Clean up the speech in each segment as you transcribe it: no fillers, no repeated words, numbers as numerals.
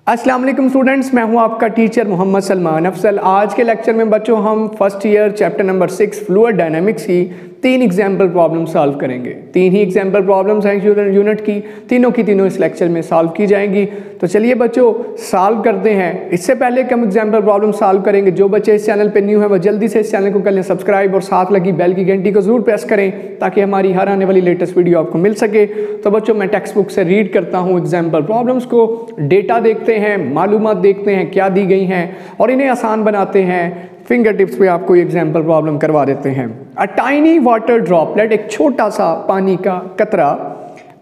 अस्सलाम वालेकुम स्टूडेंट्स, मैं हूं आपका टीचर मोहम्मद सलमान अफजल। आज के लेक्चर में बच्चों हम first year chapter number 6 fluid dynamics की 3 एग्जाम्पल प्रॉब्लम सॉल्व करेंगे। 3 ही एग्जाम्पल प्रॉब्लम्स हैं यूनिट की, तीनों की तीनों इस लेक्चर में सॉल्व की जाएंगी। तो चलिए बच्चों सॉल्व करते हैं। इससे पहले कि हम एग्जाम्पल प्रॉब्लम सॉल्व करेंगे, जो बच्चे इस चैनल पर न्यू हैं वो जल्दी से इस चैनल को कर लें सब्सक्राइब और साथ लगी बेल की घंटी को जरूर प्रेस करें ताकि हमारी हर आने वाली लेटेस्ट वीडियो आपको मिल सके। तो बच्चों मैं टेक्स्ट बुक से रीड करता हूँ एग्जाम्पल प्रॉब्लम्स को, डेटा देखते हैं, मालूमात देखते हैं क्या दी गई हैं और इन्हें आसान बनाते हैं। फिंगर टिप्स पे आपको एग्जाम्पल प्रॉब्लम करवा देते हैं। अ टाइनी वाटर ड्रॉपलेट, एक छोटा सा पानी का कतरा,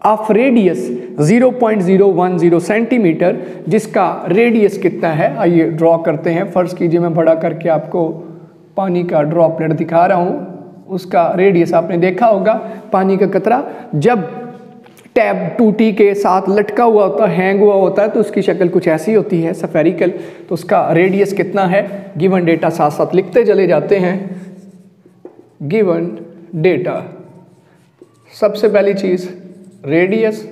ऑफ रेडियस 0.010 सेंटीमीटर, जिसका रेडियस कितना है आइए ड्रॉ करते हैं। फर्ज कीजिए मैं बड़ा करके आपको पानी का ड्रॉपलेट दिखा रहा हूँ। उसका रेडियस आपने देखा होगा, पानी का कतरा जब टैब टूटी के साथ लटका हुआ होता है, हैंग हुआ होता है, तो उसकी शक्ल कुछ ऐसी होती है स्फेरिकल। तो उसका रेडियस कितना है, गिवन डेटा साथ साथ लिखते चले जाते हैं। गिवन डेटा, सबसे पहली चीज रेडियस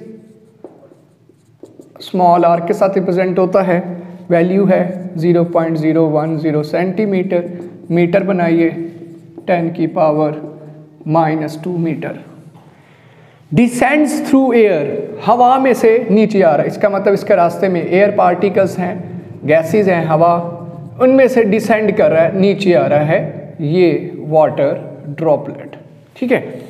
स्मॉल आर के साथ रिप्रेजेंट होता है, वैल्यू है 0.010 सेंटीमीटर। मीटर बनाइए 10 की power -2 metre. Descends through air, हवा में से नीचे आ रहा है, इसका मतलब इसके रास्ते में एयर पार्टिकल्स हैं, गैसेस हैं, हवा उनमें से डिसेंड कर रहा है, नीचे आ रहा है ये वाटर ड्रॉपलेट। ठीक है।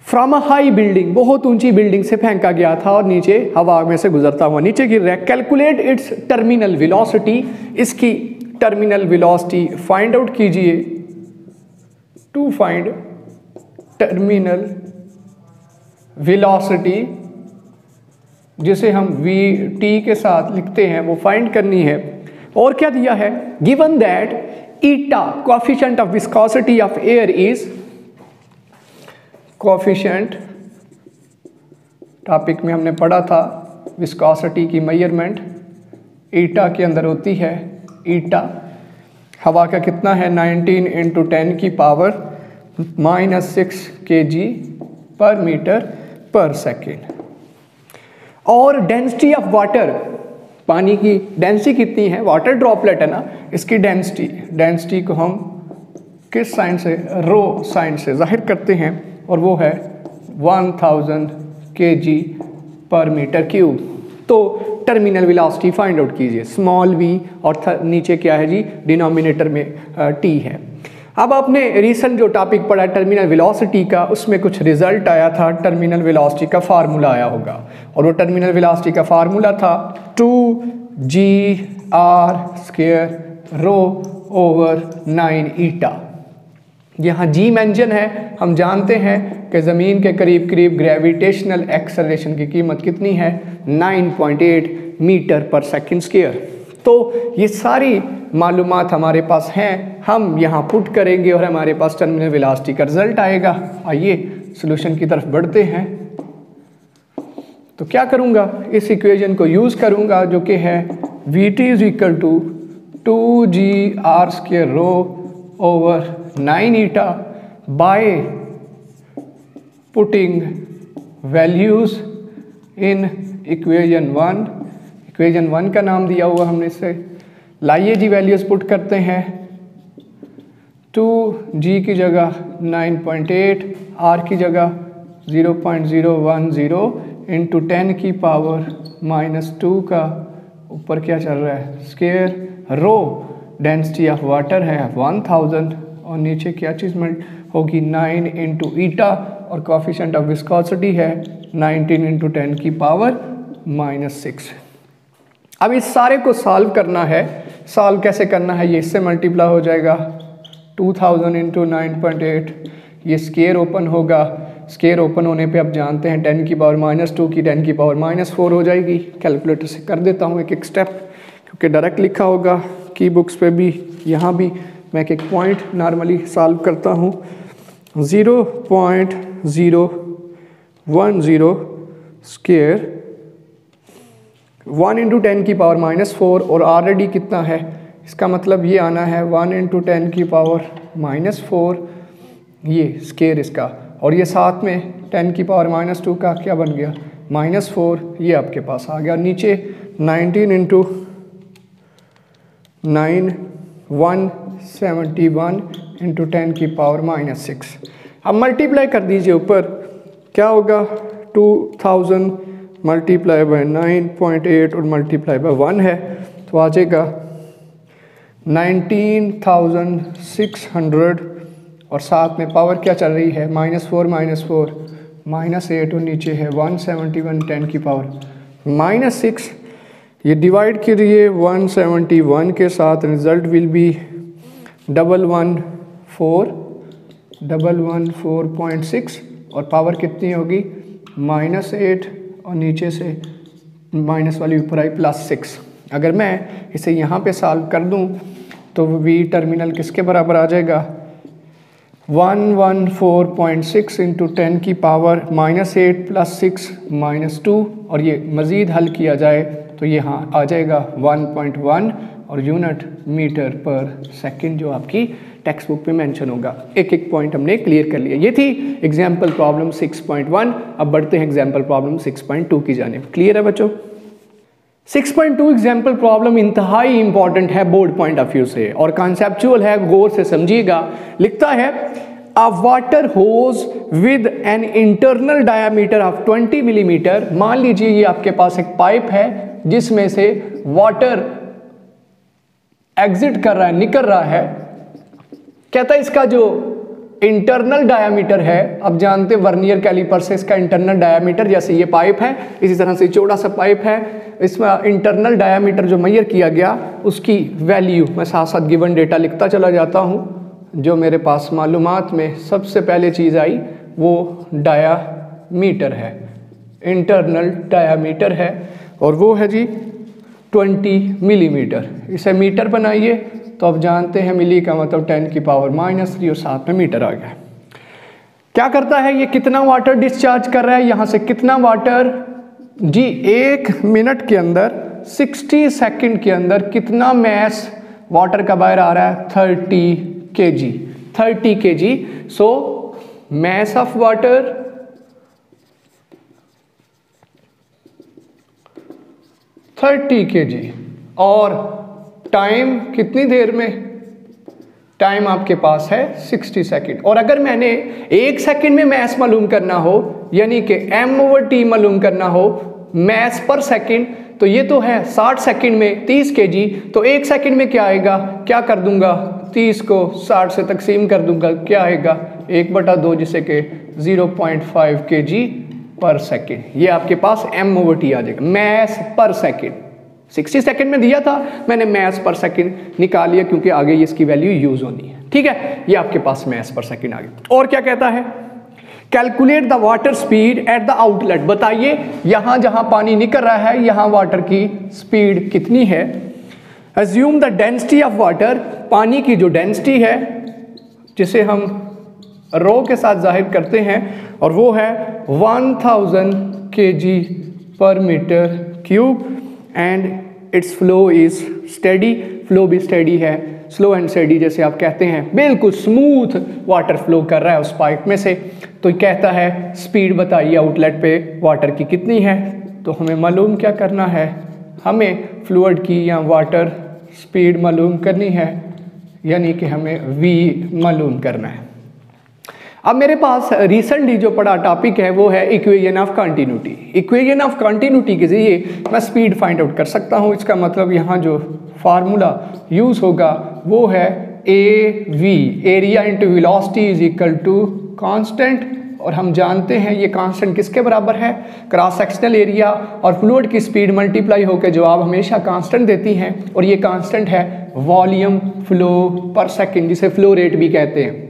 फ्रॉम अ हाई बिल्डिंग, बहुत ऊंची बिल्डिंग से फेंका गया था और नीचे हवा में से गुजरता हुआ नीचे गिर रहा है। कैलकुलेट इट्स टर्मिनल वेलोसिटी, इसकी टर्मिनल वेलोसिटी फाइंड आउट कीजिए। टू फाइंड टर्मिनल वेलोसिटी, जिसे हम वी के साथ लिखते हैं, वो फाइंड करनी है। और क्या दिया है, given that eta coefficient of viscosity of air is, coefficient topic में हमने पढ़ा था विस्कोसिटी की मेजरमेंट ईटा के अंदर होती है। ईटा हवा का कितना है, 19 × 10 की पावर -6 kg पर मीटर पर सेकेंड। और डेंसिटी ऑफ वाटर, पानी की डेंसिटी कितनी है, वाटर ड्रॉपलेट है ना, इसकी डेंसिटी को हम किस साइन से, रो साइन से जाहिर करते हैं और वो है 1000 kg पर मीटर क्यूब। तो टर्मिनल वेलोसिटी फाइंड आउट कीजिए, स्मॉल v और नीचे क्या है जी, डिनोमिनेटर में t है। अब आपने रिसेंट जो टॉपिक पढ़ा टर्मिनल वेलोसिटी का, उसमें कुछ रिजल्ट आया था, टर्मिनल वेलोसिटी का फार्मूला आया होगा और वो टर्मिनल वेलोसिटी का फार्मूला था 2gr² /9 ईटा। यहाँ g मेंशन है, हम जानते हैं कि ज़मीन के करीब करीब ग्रेविटेशनल एक्सेलरेशन की कीमत कितनी है, 9.8 मीटर पर सेकंड स्क्वायर। तो ये सारी मालूमात हमारे पास हैं, हम यहाँ पुट करेंगे और हमारे पास टर्मिनल वेलोसिटी का रिजल्ट आएगा। आइए सॉल्यूशन की तरफ बढ़ते हैं। तो क्या करूँगा, इस इक्वेशन को यूज़ करूँगा जो कि है Vt = 2gr² /9 by putting values in equation 1। Equation 1 का नाम दिया हुआ हमने इसे, लाइए जी वैल्यूज़ पुट करते हैं। 2g की जगह 9.8, r की जगह 0.010 × 10 की पावर -2 का ऊपर क्या चल रहा है, square. Rho density of water है 1000 और नीचे क्या चीज़ होगी, 9 × ईटा और कोएफिशिएंट ऑफ विस्कोसिटी है 19 × 10 की पावर -6। अब इस सारे को सॉल्व करना है। सॉल्व कैसे करना है, ये इससे मल्टीप्लाई हो जाएगा 2000 × 9.8, ये स्क्वायर ओपन होगा। स्क्वायर ओपन होने पे आप जानते हैं 10 की पावर -2 की 10 की पावर -4 हो जाएगी। कैलकुलेटर से कर देता हूँ एक एक स्टेप, क्योंकि डायरेक्ट लिखा होगा की बुक्स पे भी, यहाँ भी मैं एक एक पॉइंट नॉर्मली सॉल्व करता हूँ। 0.010 स्क्वायर 1 × 10 की पावर -4 और ऑलरेडी कितना है, इसका मतलब ये आना है 1 × 10 की पावर -4, ये स्क्वायर इसका, और ये साथ में 10 की पावर -2 का क्या बन गया, -4, ये आपके पास आ गया। नीचे 19 इंटू 9 171 इंटू 10 की पावर -6। अब मल्टीप्लाई कर दीजिए ऊपर, क्या होगा 2000 मल्टीप्लाई बाय 9.8 और मल्टीप्लाई बाय 1 है तो आ जाएगा 19,600 और साथ में पावर क्या चल रही है -4 -8 और नीचे है 171 10 की पावर -6। ये डिवाइड करिए 171 के साथ, रिजल्ट विल बी 114.6 और पावर कितनी होगी -8 और नीचे से माइनस वाली ऊपर आई +6। अगर मैं इसे यहाँ पे सॉल्व कर दूँ तो v टर्मिनल किसके बराबर आ जाएगा 114.6 इंटू 10 की पावर -8 +6 -2 और ये मज़ीद हल किया जाए तो यहाँ आ जाएगा 1.1 और यूनिट मीटर पर सेकंड जो आपकी टेक्स्ट बुक पे मेंशन होगा। एक एक पॉइंट हमने क्लियर कर लिया। ये थी एग्जाम्पल प्रॉब्लम 6.1। अब बढ़ते हैं एग्जाम्पल प्रॉब्लम 6.2 की जानिब। क्लियर है बच्चों? 6.2 एग्जाम्पल प्रॉब्लम इंतहाई इंपॉर्टेंट है बोर्ड पॉइंट ऑफ व्यू से और कॉन्सेप्चुअल है, गौर से समझिएगा। लिखता है a water hose with an internal diameter of 20 millimetre. मान लीजिए ये आपके पास एक पाइप है जिसमें से वाटर एग्जिट कर रहा है, निकल रहा है। कहता है इसका जो इंटरनल डायामीटर है, अब जानते हैं वर्नियर कैलिपर से इसका इंटरनल डायामीटर, जैसे ये पाइप है इसी तरह से चौड़ा सा पाइप है, इसमें इंटरनल डायामीटर जो मेजर किया गया उसकी वैल्यू मैं साथ साथ गिवन डेटा लिखता चला जाता हूँ। जो मेरे पास मालूमात में सबसे पहले चीज़ आई वो डायामीटर है, इंटरनल डायामीटर है और वो है जी 20 मिलीमीटर। इसे मीटर बनाइए तो अब जानते हैं मिली का मतलब 10 की पावर -3 और साथ में मीटर आ गया। क्या करता है ये, कितना वाटर डिस्चार्ज कर रहा है, यहाँ से कितना वाटर जी 1 मिनट के अंदर 60 सेकंड के अंदर कितना मैस वाटर का बाहर आ रहा है 30 kg। So mass of water kg और टाइम कितनी देर में, टाइम आपके पास है 60 सेकंड। और अगर मैंने 1 सेकंड में मैस मालूम करना हो यानी कि m/t मालूम करना हो मैस पर सेकंड, तो ये तो है 60 सेकंड में 30 kg, तो 1 सेकंड में क्या आएगा, क्या कर दूंगा 30 को 60 से तकसीम कर दूंगा, क्या आएगा 1/2 जिसे कि 0.5 kg पर सेकंड। ये आपके पास m/t आ जाएगा, मैस पर सेकंड। 60 सेकंड में दिया था, मैंने मैस पर सेकंड निकाल लिया क्योंकि आगे इसकी वैल्यू यूज होनी है। ठीक है, ये आपके पास मैस पर सेकंड आ गया। और क्या कहता है, calculate the water speed at the outlet. बताइए यहां जहां पानी निकल रहा है यहां वाटर की स्पीड कितनी है। Assume the density of water, पानी की जो डेंसिटी है जिसे हम रो के साथ जाहिर करते हैं और वो है 1000 kg पर metre cube and its flow is steady. Flow भी स्टेडी है, स्लो एंड स्टेडी जैसे आप कहते हैं, बिल्कुल स्मूथ वाटर फ्लो कर रहा है उस पाइप में से। तो कहता है स्पीड बताइए आउटलेट पे वाटर की कितनी है। तो हमें मालूम क्या करना है, हमें फ्लूइड की या वाटर स्पीड मालूम करनी है, यानी कि हमें v मालूम करना है। अब मेरे पास रिसेंटली जो पढ़ा टॉपिक है वो है equation of continuity. Equation of continuity के जरिए मैं स्पीड फाइंड आउट कर सकता हूँ। इसका मतलब यहाँ जो फार्मूला यूज़ होगा वो है AV, area into velocity is equal to constant. और हम जानते हैं ये कांस्टेंट किसके बराबर है, क्रॉस सेक्शनल एरिया और फ्लूइड की स्पीड मल्टीप्लाई होकर जवाब हमेशा कांस्टेंट देती हैं। और ये कांस्टेंट है वॉल्यूम फ्लो पर सेकंड, जिसे फ्लो रेट भी कहते हैं।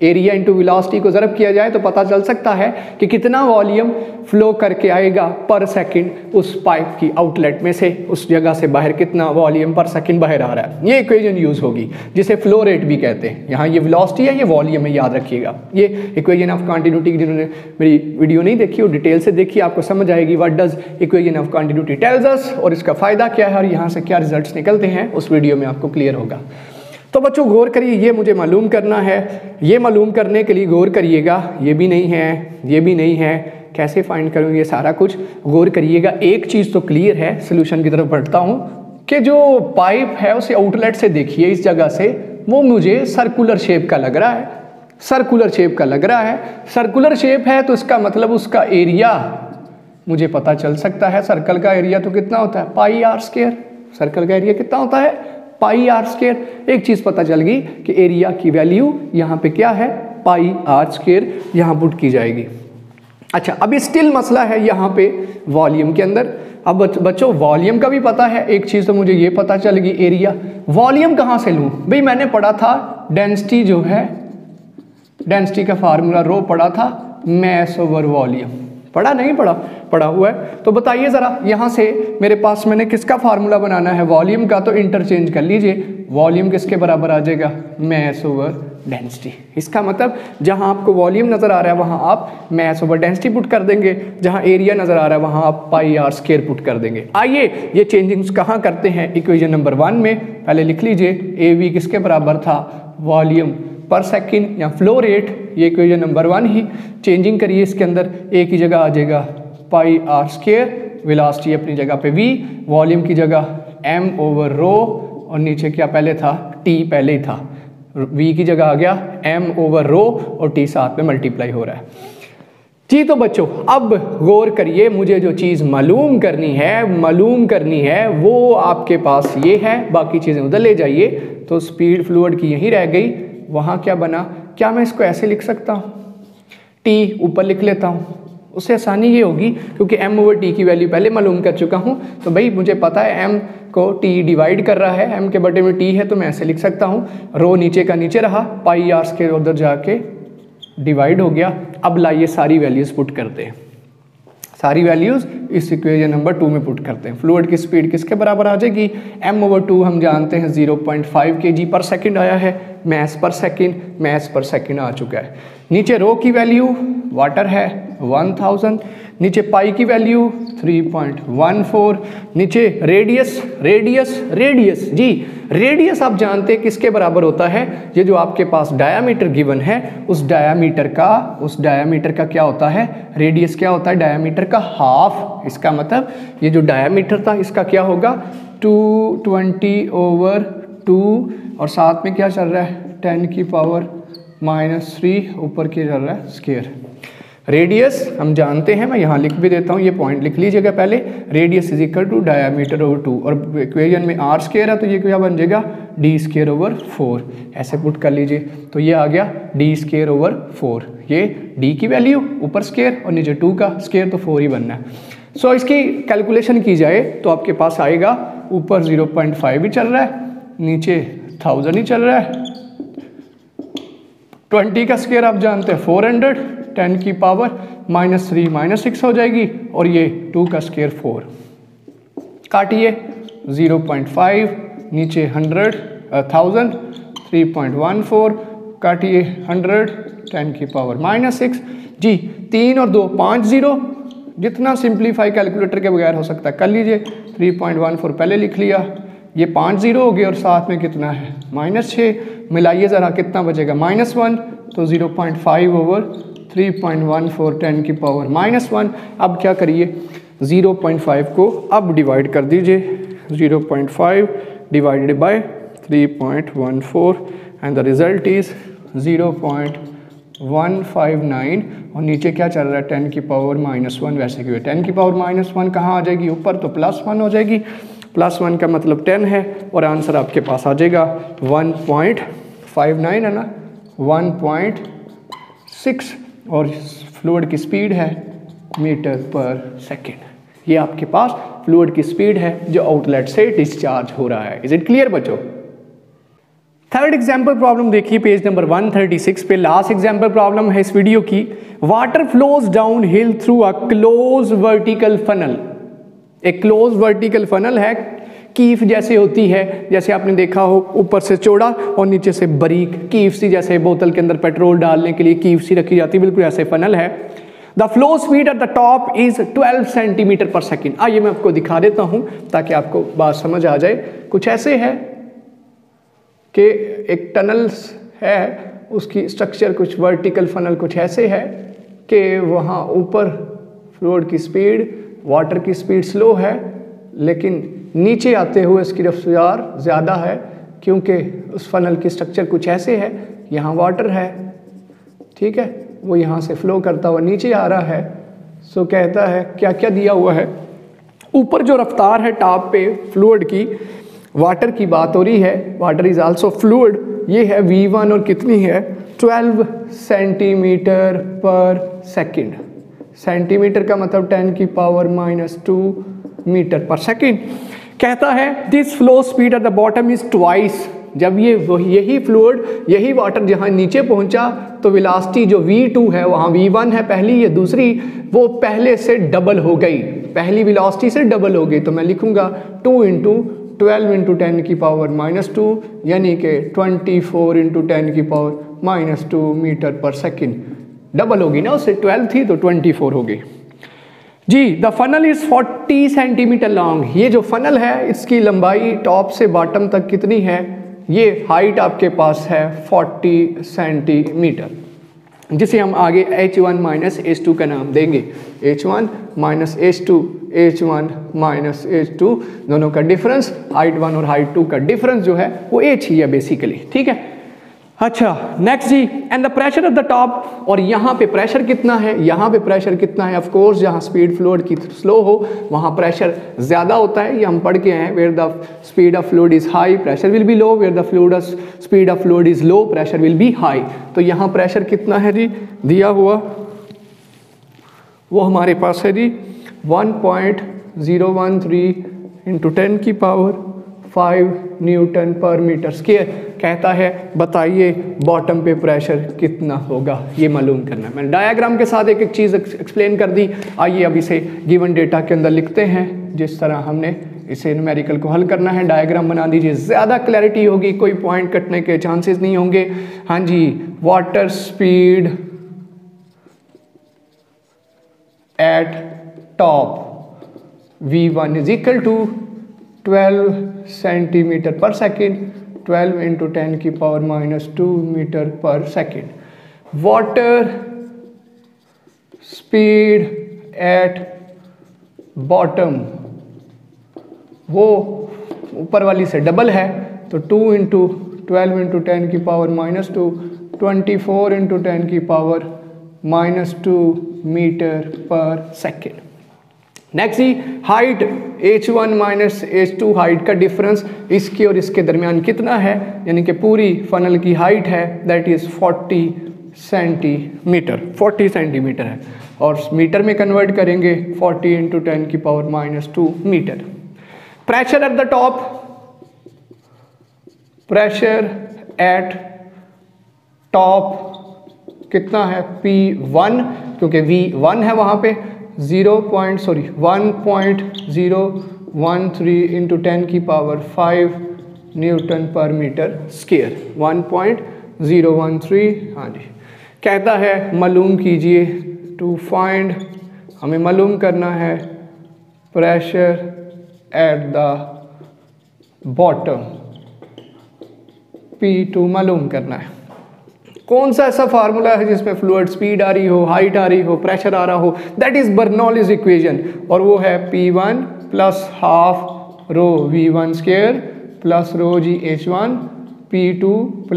एरिया इंटू वेलोसिटी को ज़रब किया जाए तो पता चल सकता है कि कितना वॉल्यूम फ्लो करके आएगा पर सेकंड उस पाइप की आउटलेट में से, उस जगह से बाहर कितना वॉल्यूम पर सेकंड बाहर आ रहा है। ये इक्वेशन यूज़ होगी जिसे फ्लो रेट भी कहते हैं। यहाँ ये वेलोसिटी है, ये वॉल्यूम है, याद रखिएगा। ये इक्वेशन ऑफ कंटिन्यूटी, जिन्होंने मेरी वीडियो नहीं देखी और डिटेल से देखी आपको समझ आएगी what does equation of continuity tells us और इसका फ़ायदा क्या है और यहाँ से क्या रिजल्ट निकलते हैं उस वीडियो में आपको क्लियर होगा। तो बच्चों गौर करिए, ये मुझे मालूम करना है। ये मालूम करने के लिए गौर करिएगा, ये भी नहीं है, ये भी नहीं है, कैसे फाइंड करूँ, ये सारा कुछ गौर करिएगा। एक चीज़ तो क्लियर है, सोल्यूशन की तरफ बढ़ता हूँ, कि जो पाइप है उसे आउटलेट से देखिए इस जगह से, वो मुझे सर्कुलर शेप का लग रहा है, सर्कुलर शेप का लग रहा है। सर्कुलर शेप है तो इसका मतलब उसका एरिया मुझे पता चल सकता है। सर्कल का एरिया तो कितना होता है, पाई आर स्क्वायर। सर्कल का एरिया कितना होता है, पाई आर स्क्वायर। एक चीज़ पता चल गई कि एरिया की वैल्यू यहाँ पे क्या है, पाई आर स्क्वायर यहाँ पुट की जाएगी। अच्छा, अब स्टिल मसला है यहाँ पे वॉल्यूम के अंदर। अब बच्चों वॉल्यूम का भी पता है, एक चीज़ तो मुझे ये पता चल गई एरिया। वॉल्यूम कहाँ से लूँ भाई, मैंने पढ़ा था डेंसिटी जो है, डेंसिटी का फार्मूला रो पढ़ा था, मैस ओवर वॉल्यूम। पढ़ा नहीं पढ़ा, पढ़ा हुआ है। तो बताइए ज़रा, यहाँ से मेरे पास मैंने किसका फार्मूला बनाना है, वॉल्यूम का। तो इंटरचेंज कर लीजिए, वॉल्यूम किसके बराबर आ जाएगा, मैस ओवर डेंसिटी। इसका मतलब जहाँ आपको वॉल्यूम नज़र आ रहा है वहाँ आप मैस ओवर डेंसिटी पुट कर देंगे, जहाँ एरिया नज़र आ रहा है वहाँ आप पाई आर स्क्वायर पुट कर देंगे। आइए ये चेंजिंग्स कहाँ करते हैं, इक्वेशन नंबर 1 में पहले लिख लीजिए, ए वी किसके बराबर था, वॉल्यूम पर सेकंड या फ्लो रेट। ये इक्वेशन नंबर 1 ही। चेंजिंग करिए इसके अंदर, ए की जगह आ जाएगा पाई आर स्क्वायर, वेलोसिटी अपनी जगह पे वी, वॉल्यूम की जगह एम ओवर रो, और नीचे क्या पहले था, टी पहले ही था, वी की जगह आ गया एम ओवर रो, और टी साथ में मल्टीप्लाई हो रहा है जी। तो बच्चों अब गौर करिए, मुझे जो चीज़ मालूम करनी है वो आपके पास ये है, बाकी चीज़ें उधर ले जाइए। तो स्पीड फ्लूइड की यहीं रह गई, वहाँ क्या बना, क्या मैं इसको ऐसे लिख सकता हूँ, टी ऊपर लिख लेता हूँ, उससे आसानी ये होगी क्योंकि m ओवर टी की वैल्यू पहले मालूम कर चुका हूँ। तो भाई मुझे पता है m को t डिवाइड कर रहा है, m के बटे में t है, तो मैं ऐसे लिख सकता हूँ, रो नीचे का नीचे रहा, पाई आर के उधर जाके डिवाइड हो गया। अब लाइए सारी वैल्यूज़ पुट करते हैं, सारी वैल्यूज़ इस इक्वेशन नंबर 2 में पुट करते हैं। फ्लूइड की स्पीड किसके बराबर आ जाएगी, m ओवर 2 हम जानते हैं 0.5 kg पर सेकंड आया है, मैस पर सेकंड आ चुका है। नीचे रो की वैल्यू वाटर है 1000, नीचे पाई की वैल्यू 3.14, नीचे रेडियस जी, रेडियस आप जानते हैं किसके बराबर होता है, ये जो आपके पास डायामीटर गिवन है उस डायामीटर का क्या होता है, रेडियस क्या होता है, डायामीटर का हाफ। इसका मतलब ये जो डायामीटर था इसका क्या होगा, 220/2, और साथ में क्या चल रहा है 10⁻³ ऊपर क्या चल रहा है, स्क्वायर। रेडियस हम जानते हैं, मैं यहाँ लिख भी देता हूँ, ये पॉइंट लिख लीजिएगा पहले, radius is equal to diameter over 2, और इक्वेशन में आर स्क्वायर है तो ये क्या बन जाएगा, d²/4। ऐसे पुट कर लीजिए, तो ये आ गया d²/4, ये d की वैल्यू ऊपर स्क्वायर और नीचे 2 का स्क्वायर, तो 4 ही बनना है। सो इसकी कैलकुलेशन की जाए तो आपके पास आएगा, ऊपर 0.5 ही चल रहा है, नीचे 1000 ही चल रहा है, 20 का स्क्वायर आप जानते हैं 400, 10⁻³ -6 हो जाएगी, और ये 2 का स्क्वायर 4। काटिए 0.5, नीचे 1000, 3.14, काटिए 100, 10⁻⁻6 जी, 3 और 2 5 0, जितना सिंप्लीफाई कैलकुलेटर के बगैर हो सकता है कर लीजिए। 3.14 पहले लिख लिया, ये 5 0 हो गए, और साथ में कितना है -6, मिलाइए ज़रा कितना बचेगा, -1, तो 0.5/3.14 10⁻⁻1। अब क्या करिए, 0.5 को अब डिवाइड कर दीजिए, 0.5 divided by 3.14 and the result is 0.159, और नीचे क्या चल रहा है 10⁻⁻1, वैसे क्यों 10⁻⁻1 कहाँ आ जाएगी, ऊपर तो +1 हो जाएगी, +1 का मतलब 10 है, और आंसर आपके पास आ जाएगा 1.59 है ना, 1.6, और फ्लूइड की स्पीड है मीटर पर सेकेंड। ये आपके पास फ्लूइड की स्पीड है जो आउटलेट से डिस्चार्ज हो रहा है। इज इट क्लियर बच्चों? थर्ड एग्जाम्पल प्रॉब्लम देखिए पेज नंबर 136 पे, लास्ट एग्जाम्पल प्रॉब्लम है इस वीडियो की। Water flows down hill through a close vertical funnel. एक क्लोज वर्टिकल फनल है, कीफ जैसे होती है, जैसे आपने देखा हो ऊपर से चौड़ा और नीचे से बारीक, कीफ सी, जैसे बोतल के अंदर पेट्रोल डालने के लिए कीफ सी रखी जाती है, बिल्कुल ऐसे फनल है। The flow speed at the top is 12 centimetre per second. आइए मैं आपको दिखा देता हूँ ताकि आपको बात समझ आ जाए। कुछ ऐसे है कि एक टनल्स है, उसकी स्ट्रक्चर कुछ वर्टिकल फनल कुछ ऐसे है कि वहाँ ऊपर फ्लूइड की स्पीड, वाटर की स्पीड स्लो है, लेकिन नीचे आते हुए इसकी रफ्तार ज़्यादा है, क्योंकि उस फनल की स्ट्रक्चर कुछ ऐसे है, यहाँ वाटर है, ठीक है, वो यहाँ से फ्लो करता हुआ नीचे आ रहा है। सो कहता है क्या क्या दिया हुआ है, ऊपर जो रफ्तार है टॉप पे फ्लूइड की, वाटर की बात हो रही है, वाटर इज आल्सो फ्लूइड, ये है v1 और कितनी है 12 सेंटीमीटर पर सेकेंड। सेंटीमीटर का मतलब 10⁻⁻² मीटर पर सेकेंड। कहता है this flow speed at the bottom is twice, जब ये यही फ्लूइड यही वाटर जहाँ नीचे पहुँचा तो वेलोसिटी जो v2 है वहाँ v1 है पहली, ये दूसरी, वो पहले से डबल हो गई, पहली वेलोसिटी से डबल हो गई। तो मैं लिखूँगा 2 × 12 × 10⁻⁻², यानी कि 24 × 10⁻⁻² मीटर पर सेकेंड। डबल होगी ना, उससे 12 थी तो 24 हो गई जी। The funnel is 40 centimetre long, ये जो फनल है इसकी लंबाई टॉप से बॉटम तक कितनी है, ये हाइट आपके पास है 40 सेंटीमीटर, जिसे हम आगे H1 - H2 का नाम देंगे। H1 - H2, H1 - H2 दोनों का डिफरेंस, हाइट 1 और हाइट 2 का डिफरेंस जो है वो H ही है बेसिकली, ठीक है। अच्छा नेक्स्ट जी, and the pressure at the top, और यहाँ पे प्रेशर कितना है, यहाँ पे प्रेशर कितना है, ऑफ कोर्स जहाँ स्पीड फ्लूइड की स्लो हो वहाँ प्रेशर ज़्यादा होता है, ये हम पढ़ के हैं। Where the speed of fluid is high pressure will be low, where the speed of fluid is low pressure will be high. तो यहाँ प्रेशर कितना है जी दिया हुआ, वो हमारे पास है जी 1.013 × 10⁵ न्यूटन पर मीटर स्क्वायर। कहता है बताइए बॉटम पे प्रेशर कितना होगा, ये मालूम करना है। मैंने डायग्राम के साथ एक एक चीज़ एक्सप्लेन कर दी। आइए अब इसे गिवन डेटा के अंदर लिखते हैं, जिस तरह हमने इसे न्यूमेरिकल को हल करना है। डायग्राम बना दीजिए, ज़्यादा क्लैरिटी होगी, कोई पॉइंट कटने के चांसेस नहीं होंगे। हाँ जी, water speed at top v1 is equal to 12 centimetre per second, 12 × 10⁻⁻² metre per second. Water speed at bottom, वो ऊपर वाली से डबल है, तो 2 × 12 × 10⁻⁻², 24 × 10⁻⁻² मीटर पर सेकेंड। नेक्स्ट जी, हाइट H1 - H2, हाइट का डिफरेंस इसके और इसके दरमियान कितना है, यानी कि पूरी फनल की हाइट है दैट इज़ 40 सेंटीमीटर, 40 सेंटीमीटर है, और मीटर में कन्वर्ट करेंगे 40 × 10⁻⁻² metre. Pressure at the top, pressure at top कितना है P1, क्योंकि V1 है वहाँ पे 1.013 × 10⁵ न्यूटन पर मीटर स्क्वायर, 1.013। हाँ जी, कहता है मालूम कीजिए, टू फाइंड, हमें मालूम करना है pressure at the bottom, P2 मालूम करना है। कौन सा ऐसा फार्मूला है जिसमें फ्लूइड स्पीड आ रही हो, हाइट आ रही हो, प्रेशर आ रहा हो, दैट इज बर्नौलीज इक्वेशन, और वो है P1 + ½ ρV1² + ρgH1, P2 +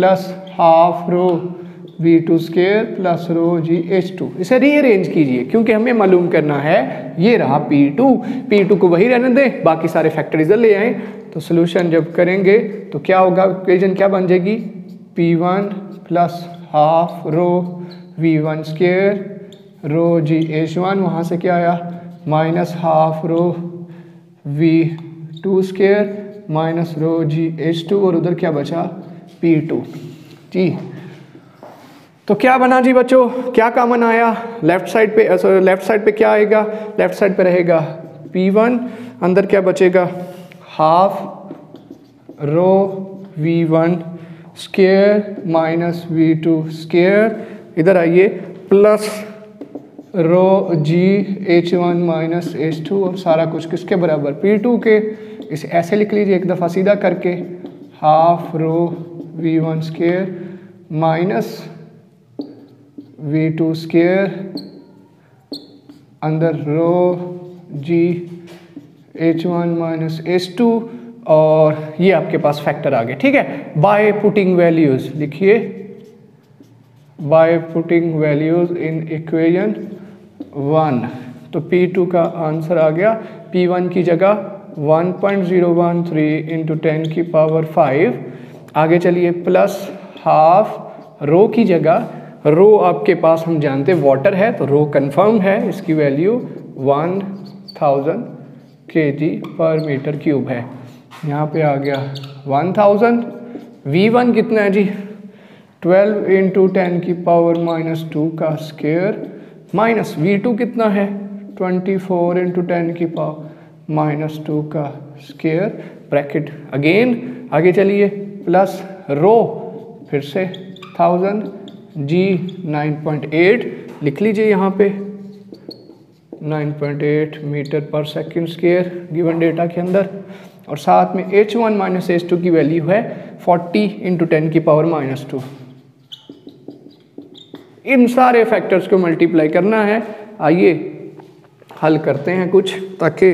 ½ ρV2² + ρgH2। इसे रीअरेंज कीजिए, क्योंकि हमें मालूम करना है, ये रहा P2 को वही रहने दें, बाकी सारे फैक्टर इधर ले आए। तो सोल्यूशन जब करेंगे तो क्या होगा, इक्वेशन क्या बन जाएगी, P1 + ½ ρV1² ρgH1, वहाँ से क्या आया -½ ρV2² -ρgH2, और उधर क्या बचा P2 जी। तो क्या बना जी बच्चों, क्या कॉमन आया लेफ्ट साइड पे, लेफ्ट साइड पे क्या आएगा, लेफ्ट साइड पे रहेगा P1, अंदर क्या बचेगा ½ ρV1² -V2², इधर आइए प्लस ρgH1 - H2, और सारा कुछ किसके बराबर P2 के। इसे ऐसे लिख लीजिए एक दफ़ा सीधा करके, ½ ρV1² - V2² अंदर रो जी H1 माइनस H2 और ये आपके पास फैक्टर आ गए, ठीक है। बाय पुटिंग वैल्यूज लिखिए, by putting values in equation 1, तो P2 का आंसर आ गया P1 की जगह 1.013 इंटू 10 की पावर 5। आगे चलिए प्लस हाफ रो की जगह, रो आपके पास हम जानते हैं वाटर है तो रो कंफर्म है, इसकी वैल्यू 1000 kg पर मीटर क्यूब है। यहाँ पे आ गया 1000। V1 कितना है जी 12 इंटू 10 की पावर माइनस 2 का स्क्वायर, माइनस V2 कितना है 24 इंटू 10 की पावर माइनस 2 का स्क्वायर, ब्रैकेट अगेन। आगे चलिए प्लस रो फिर से 1000 G 9.8 लिख लीजिए यहाँ पे 9.8 मीटर पर सेकंड स्क्वायर गिवन डेटा के अंदर, और साथ में H1 माइनस H2 की वैल्यू है 40 इंटू 10 की पावर माइनस 2। इन सारे फैक्टर्स को मल्टीप्लाई करना है। आइए हल करते हैं कुछ, ताकि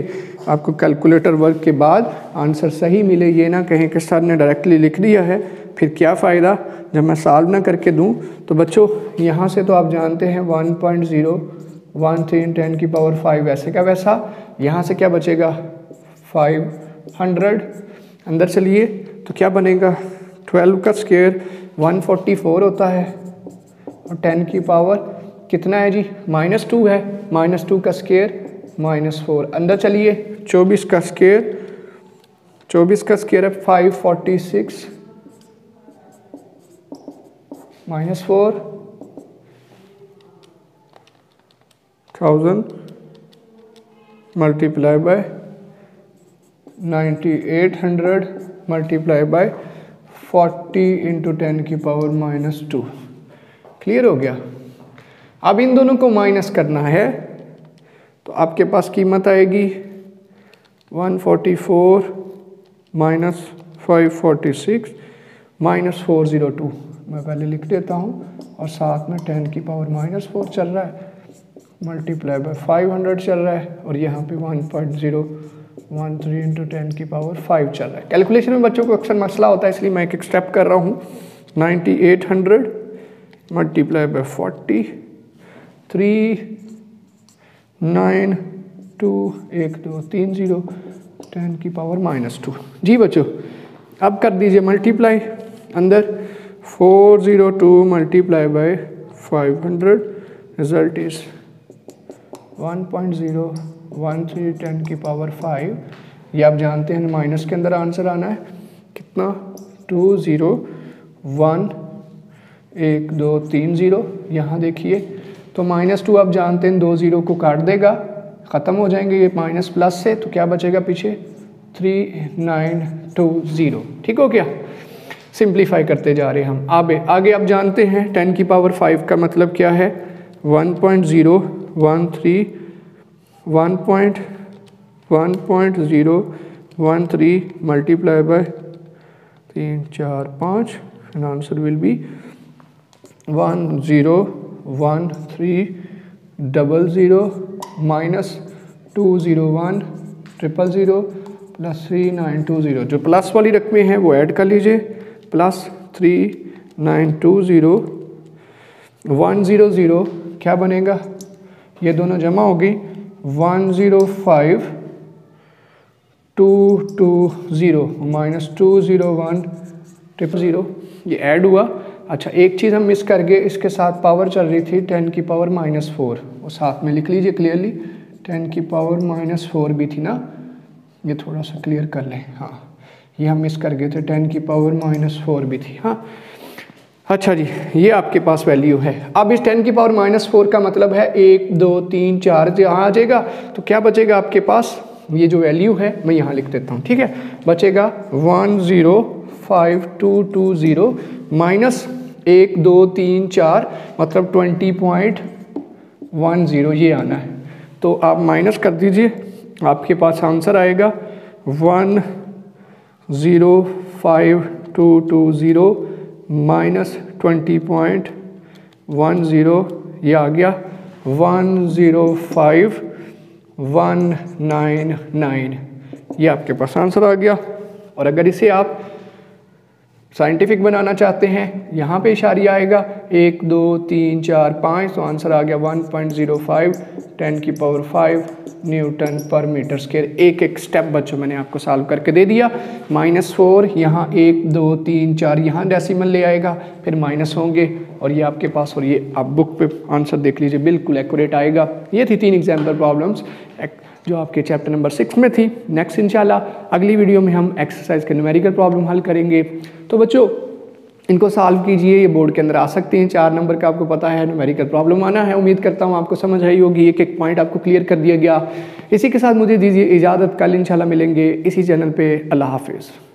आपको कैलकुलेटर वर्क के बाद आंसर सही मिले, ये ना कहें कि सर ने डायरेक्टली लिख दिया है फिर क्या फ़ायदा जब मैं सॉल्व ना करके दूं। तो बच्चों यहाँ से तो आप जानते हैं 1.013 10 की पावर 5 वैसे का वैसा, यहाँ से क्या बचेगा 500। अंदर चलिए तो क्या बनेगा 12 का स्क्वायर 144 होता है और 10 की पावर कितना है जी -2 है, -2 का स्क्वायर -4। अंदर चलिए 24 का स्क्वायर, 24 का स्क्वायर है 546 -4 1000 multiply by 9800 multiply by 40 into 10 की पावर -2। क्लियर हो गया। अब इन दोनों को माइनस करना है तो आपके पास कीमत आएगी 144 माइनस 546 माइनस 402। मैं पहले लिख देता हूँ और साथ में 10 की पावर -4 चल रहा है मल्टीप्लाई बाय 500 चल रहा है और यहाँ पे 1.013 इंटू 10 की पावर 5 चल रहा है। कैलकुलेशन में बच्चों को अक्सर मसला होता है, इसलिए मैं एक स्टेप कर रहा हूँ। 9800 मल्टीप्लाई बाय 40 3921230 10 की पावर -2। जी बच्चों अब कर दीजिए मल्टीप्लाई। अंदर 402 मल्टीप्लाई बाय 500 रिजल्ट इज 1.013 10 की पावर 5। ये आप जानते हैं माइनस के अंदर आंसर आना है कितना 2011230। यहाँ देखिए तो -2 आप जानते हैं 2 0 को काट देगा, ख़त्म हो जाएंगे ये माइनस प्लस से, तो क्या बचेगा पीछे 3920। ठीक हो गया। सिंप्लीफाई करते जा रहे हैं हम। आगे आप जानते हैं 10 की पावर 5 का मतलब क्या है 1.013 multiply by 3 4 5 and answer will be 1013000 minus 20100 plus 3920। जो प्लस वाली रकमें हैं वो ऐड कर लीजिए, प्लस 3920 100 क्या बनेगा, ये दोनों जमा होगी 105220 माइनस 201000, ये ऐड हुआ। अच्छा एक चीज़ हम मिस कर गए, इसके साथ पावर चल रही थी 10 की पावर -4, वो साथ में लिख लीजिए क्लियरली 10 की पावर -4 भी थी ना, ये थोड़ा सा क्लियर कर लें। हाँ ये हम मिस कर गए थे 10 की पावर -4 भी थी। हाँ अच्छा जी ये आपके पास वैल्यू है। अब इस 10 की पावर -4 का मतलब है 1 2 3 4 यहाँ आ जाएगा, तो क्या बचेगा आपके पास, ये जो वैल्यू है मैं यहाँ लिख देता हूँ, ठीक है। बचेगा 10522 माइनस 1 2 3 4 मतलब 20.10 ये आना है। तो आप माइनस कर दीजिए, आपके पास आंसर आएगा 10522 माइनस 20.10 ये आ गया 105,199 ये आपके पास आंसर आ गया। और अगर इसे आप साइंटिफिक बनाना चाहते हैं, यहाँ पे इशारिया आएगा 1 2 3 4 5, तो आंसर आ गया 1.05 10⁵ न्यूटन पर मीटर स्क्वायर। एक एक स्टेप बच्चों मैंने आपको सॉल्व करके दे दिया। -4 यहाँ 1 2 3 4 यहाँ डेसिमल ले आएगा, फिर माइनस होंगे और ये आपके पास, और ये आप बुक पे आंसर देख लीजिए बिल्कुल एक्यूरेट आएगा। ये थी 3 एग्जाम्पल प्रॉब्लम्स जो आपके चैप्टर नंबर 6 में थी। नेक्स्ट इंशाल्लाह अगली वीडियो में हम एक्सरसाइज के न्यूमेरिकल प्रॉब्लम हल करेंगे। तो बच्चों इनको सॉल्व कीजिए, ये बोर्ड के अंदर आ सकते हैं। 4 नंबर का आपको पता है न्यूमेरिकल प्रॉब्लम आना है। उम्मीद करता हूँ आपको समझ आई होगी, एक एक पॉइंट आपको क्लियर कर दिया गया। इसी के साथ मुझे दीजिए इजाज़त, कल इंशाल्लाह मिलेंगे इसी चैनल पे। अल्लाह हाफिज़।